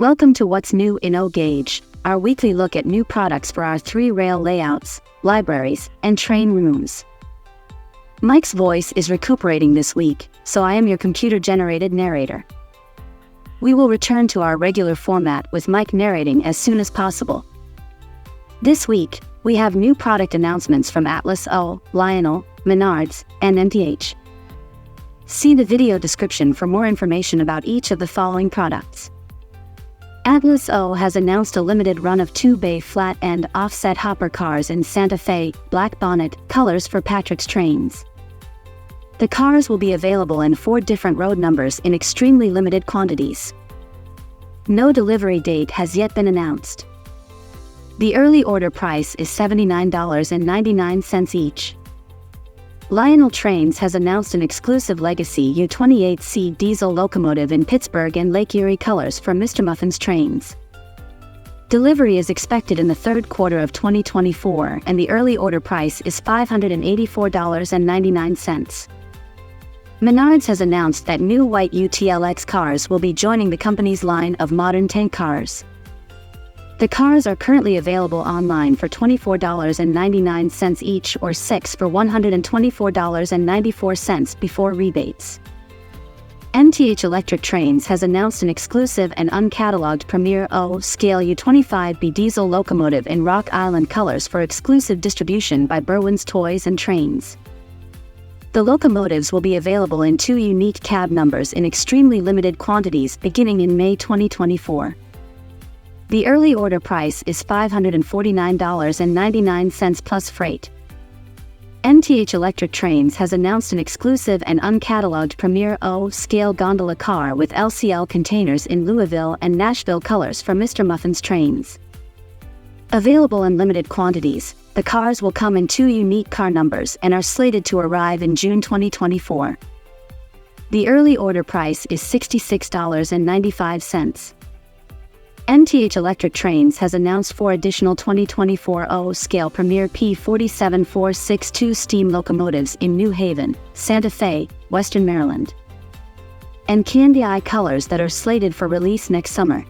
Welcome to What's New in O Gauge, our weekly look at new products for our 3-rail layouts, libraries, and train rooms. Mike's voice is recuperating this week, so I am your computer-generated narrator. We will return to our regular format with Mike narrating as soon as possible. This week, we have new product announcements from Atlas O, Lionel, Menards, and MTH. See the video description for more information about each of the following products. Atlas O has announced a limited run of 2-bay flat-end offset hopper cars in Santa Fe, black bonnet, colors for Patrick's trains. The cars will be available in 4 different road numbers in extremely limited quantities. No delivery date has yet been announced. The early order price is $79.99 each. Lionel Trains has announced an exclusive Legacy U28C diesel locomotive in Pittsburgh and Lake Erie colors for Mr. Muffin's Trains. Delivery is expected in the third quarter of 2024 and the early order price is $584.99. Menards has announced that new white UTLX cars will be joining the company's line of modern tank cars. The cars are currently available online for $24.99 each or 6 for $124.94 before rebates. MTH Electric Trains has announced an exclusive and uncatalogued Premier O Scale U25B diesel locomotive in Rock Island colors for exclusive distribution by Berwyn's Toys and Trains. The locomotives will be available in 2 unique cab numbers in extremely limited quantities beginning in May 2024. The early order price is $549.99 plus freight. MTH Electric Trains has announced an exclusive and uncatalogued Premier O Scale gondola car with LCL containers in Louisville and Nashville colors for Mr. Muffin's Trains. Available in limited quantities, the cars will come in 2 unique car numbers and are slated to arrive in June 2024. The early order price is $66.95. MTH Electric Trains has announced 4 additional 2024 O Scale Premier P47462 steam locomotives in New Haven, Santa Fe, Western Maryland, and Candy Eye colors that are slated for release next summer.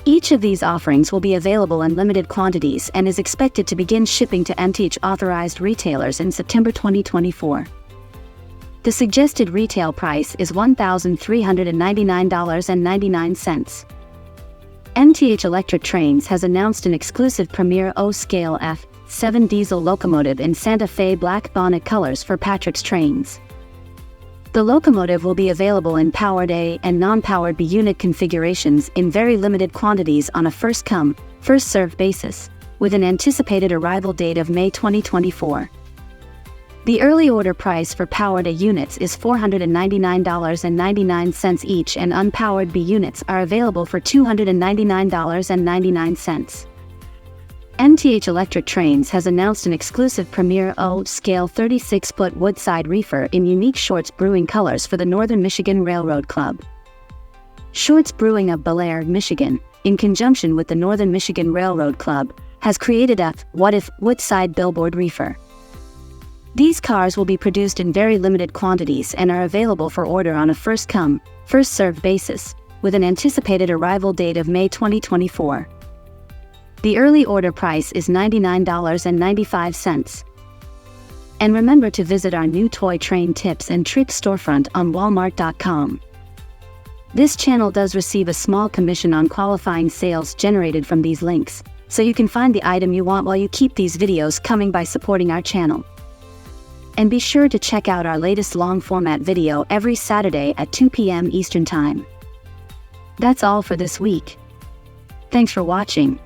Each of these offerings will be available in limited quantities and is expected to begin shipping to MTH authorized retailers in September 2024. The suggested retail price is $1,399.99. MTH Electric Trains has announced an exclusive Premier O Scale F7 diesel locomotive in Santa Fe black bonnet colors for Patrick's Trains. The locomotive will be available in powered A and non-powered B unit configurations in very limited quantities on a first-come, first-served basis, with an anticipated arrival date of May 2024. The early order price for powered A units is $499.99 each and unpowered B units are available for $299.99. MTH Electric Trains has announced an exclusive Premier O Scale 36-foot Woodside reefer in unique Shorts Brewing colors for the Northern Michigan Railroad Club. Shorts Brewing of Bellaire, Michigan, in conjunction with the Northern Michigan Railroad Club, has created a What If Woodside billboard reefer. These cars will be produced in very limited quantities and are available for order on a first-come, first-served basis, with an anticipated arrival date of May 2024. The early order price is $99.95. And remember to visit our new toy train tips and tricks storefront on Walmart.com. This channel does receive a small commission on qualifying sales generated from these links, so you can find the item you want while you keep these videos coming by supporting our channel. And be sure to check out our latest long-format video every Saturday at 2 p.m. Eastern Time. That's all for this week. Thanks for watching.